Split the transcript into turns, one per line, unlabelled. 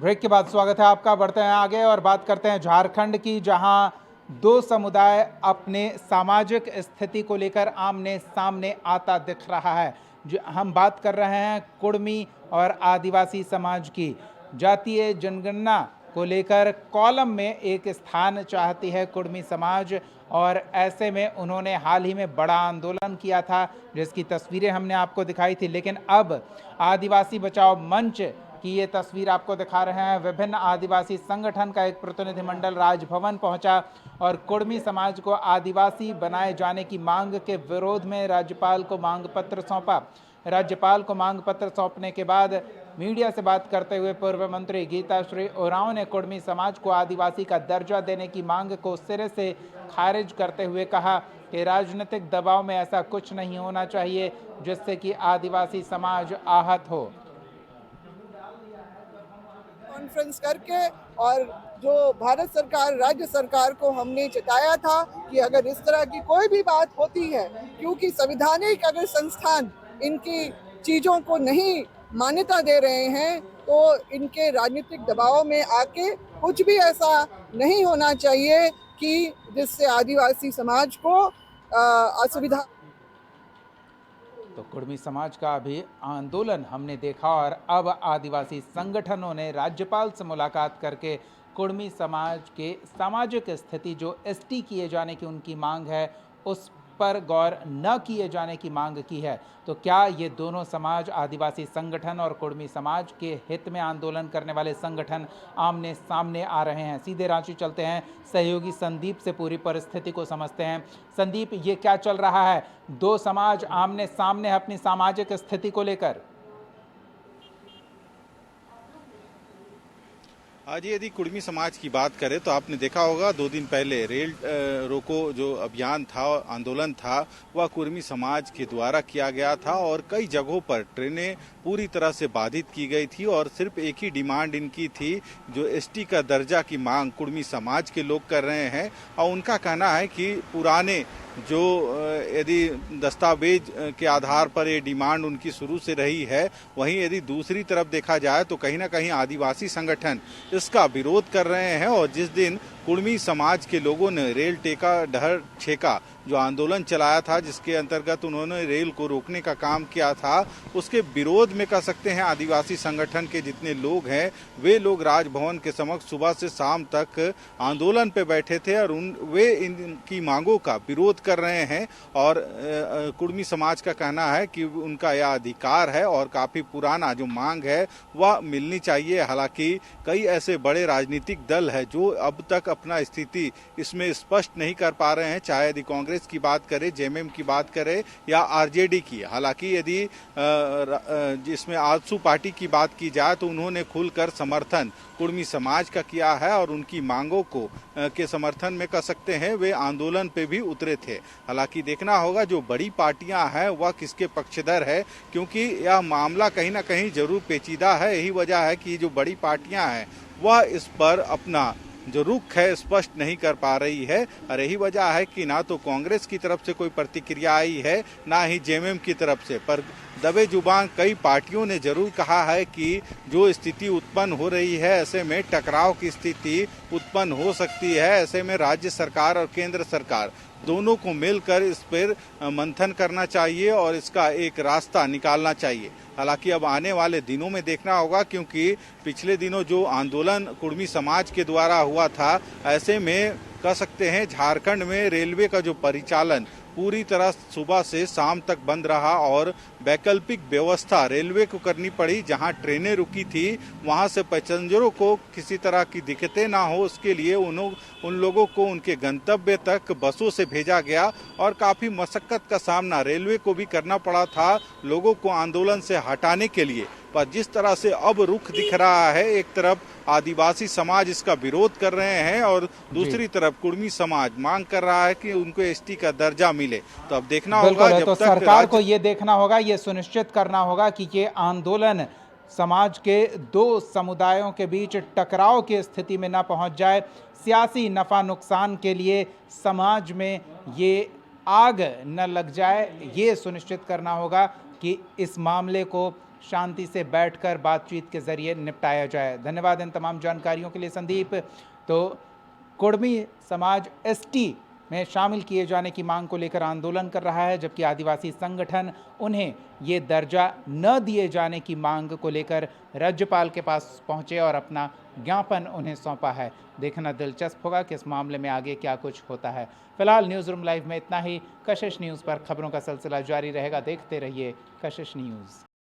Break के बाद स्वागत है आपका। बढ़ते हैं आगे और बात करते हैं झारखंड की, जहां दो समुदाय अपने सामाजिक स्थिति को लेकर आमने सामने आता दिख रहा है। हम बात कर रहे हैं कुड़मी और आदिवासी समाज की। जातीय जनगणना को लेकर कॉलम में एक स्थान चाहती है कुड़मी समाज, और ऐसे में उन्होंने हाल ही में बड़ा आंदोलन किया था जिसकी तस्वीरें हमने आपको दिखाई थी। लेकिन अब आदिवासी बचाओ मंच की ये तस्वीर आपको दिखा रहे हैं। विभिन्न आदिवासी संगठन का एक प्रतिनिधिमंडल राजभवन पहुंचा और कुड़मी समाज को आदिवासी बनाए जाने की मांग के विरोध में राज्यपाल को मांग पत्र सौंपा। राज्यपाल को मांग पत्र सौंपने के बाद मीडिया से बात करते हुए पूर्व मंत्री गीताश्री उरांव ने कुड़मी समाज को आदिवासी का दर्जा देने की मांग को सिरे से खारिज करते हुए कहा कि राजनीतिक दबाव में ऐसा कुछ नहीं होना चाहिए जिससे कि आदिवासी समाज आहत हो।
कॉन्फ्रेंस करके और जो भारत सरकार राज्य सरकार को हमने चेताया था कि अगर इस तरह की कोई भी बात होती है, क्योंकि संवैधानिक अगर संस्थान इनकी चीज़ों को नहीं मान्यता दे रहे हैं तो इनके राजनीतिक दबाव में आके कुछ भी ऐसा नहीं होना चाहिए कि जिससे आदिवासी समाज को असुविधा।
तो कुड़मी समाज का भी आंदोलन हमने देखा और अब आदिवासी संगठनों ने राज्यपाल से मुलाकात करके कुड़मी समाज के सामाजिक स्थिति जो एसटी किए जाने की उनकी मांग है उस पर गौर न किए जाने की मांग की है। तो क्या ये दोनों समाज, आदिवासी संगठन और कुड़मी समाज के हित में आंदोलन करने वाले संगठन आमने सामने आ रहे हैं? सीधे रांची चलते हैं, सहयोगी संदीप से पूरी परिस्थिति को समझते हैं। संदीप, ये क्या चल रहा है? दो समाज आमने सामने अपनी सामाजिक स्थिति को लेकर।
आज यदि कुड़मी समाज की बात करें तो आपने देखा होगा 2 दिन पहले रेल रोको जो अभियान था, आंदोलन था, वह कुड़मी समाज के द्वारा किया गया था और कई जगहों पर ट्रेनें पूरी तरह से बाधित की गई थी और सिर्फ एक ही डिमांड इनकी थी, जो एसटी का दर्जा की मांग कुड़मी समाज के लोग कर रहे हैं। और उनका कहना है कि पुराने जो यदि दस्तावेज के आधार पर ये डिमांड उनकी शुरू से रही है, वहीं यदि दूसरी तरफ देखा जाए तो कहीं ना कहीं आदिवासी संगठन इसका विरोध कर रहे हैं। और जिस दिन कुड़मी समाज के लोगों ने रेल टेका डहर छेका जो आंदोलन चलाया था, जिसके अंतर्गत उन्होंने रेल को रोकने का काम किया था, उसके विरोध में कह सकते हैं आदिवासी संगठन के जितने लोग हैं वे लोग राजभवन के समक्ष सुबह से शाम तक आंदोलन पे बैठे थे और वे इनकी मांगों का विरोध कर रहे हैं। और कुड़मी समाज का कहना है कि उनका यह अधिकार है और काफी पुराना जो मांग है वह मिलनी चाहिए। हालांकि कई ऐसे बड़े राजनीतिक दल है जो अब तक अपना स्थिति इसमें स्पष्ट नहीं कर पा रहे हैं, चाहे यदि कांग्रेस की बात करें, जेएमएम की बात करें या आरजेडी की। हालांकि यदि जिसमें आजसू पार्टी की बात की जाए तो उन्होंने खुलकर समर्थन कुड़मी समाज का किया है और उनकी मांगों को के समर्थन में कह सकते हैं वे आंदोलन पे भी उतरे थे। हालांकि देखना होगा जो बड़ी पार्टियां हैं वह किसके पक्षधर है, क्योंकि यह मामला कहीं ना कहीं जरूर पेचीदा है। यही वजह है कि जो बड़ी पार्टियां हैं वह इस पर अपना जो रुख है स्पष्ट नहीं कर पा रही है। और यही वजह है कि ना तो कांग्रेस की तरफ से कोई प्रतिक्रिया आई है, ना ही जेएमएम की तरफ से। पर दबे जुबान कई पार्टियों ने जरूर कहा है कि जो स्थिति उत्पन्न हो रही है, ऐसे में टकराव की स्थिति उत्पन्न हो सकती है। ऐसे में राज्य सरकार और केंद्र सरकार दोनों को मिलकर इस पर मंथन करना चाहिए और इसका एक रास्ता निकालना चाहिए। हालांकि अब आने वाले दिनों में देखना होगा, क्योंकि पिछले दिनों जो आंदोलन कुड़मी समाज के द्वारा हुआ था, ऐसे में कह सकते हैं झारखंड में रेलवे का जो परिचालन पूरी तरह सुबह से शाम तक बंद रहा और वैकल्पिक व्यवस्था रेलवे को करनी पड़ी। जहां ट्रेनें रुकी थी वहां से पैसेंजरों को किसी तरह की दिक्कतें ना हो, उसके लिए उन लोगों को उनके गंतव्य तक बसों से भेजा गया और काफ़ी मशक्कत का सामना रेलवे को भी करना पड़ा था लोगों को आंदोलन से हटाने के लिए। पर जिस तरह से अब रुख दिख रहा है, एक तरफ आदिवासी समाज इसका विरोध कर रहे हैं और दूसरी तरफ कुड़मी समाज मांग कर रहा है कि उनको एसटी का दर्जा मिले। तो अब देखना होगा, जब
तो
तक
सरकार को ये देखना होगा, ये सुनिश्चित करना होगा कि ये आंदोलन समाज के दो समुदायों के बीच टकराव की स्थिति में न पहुंच जाए। सियासी नफा नुकसान के लिए समाज में ये आग न लग जाए, ये सुनिश्चित करना होगा कि इस मामले को शांति से बैठकर बातचीत के जरिए निपटाया जाए। धन्यवाद इन तमाम जानकारियों के लिए संदीप। तो कुर्मी समाज एसटी में शामिल किए जाने की मांग को लेकर आंदोलन कर रहा है, जबकि आदिवासी संगठन उन्हें ये दर्जा न दिए जाने की मांग को लेकर राज्यपाल के पास पहुंचे और अपना ज्ञापन उन्हें सौंपा है। देखना दिलचस्प होगा कि इस मामले में आगे क्या कुछ होता है। फिलहाल न्यूज़ रूम लाइव में इतना ही। कशिश न्यूज़ पर खबरों का सिलसिला जारी रहेगा। देखते रहिए कशिश न्यूज़।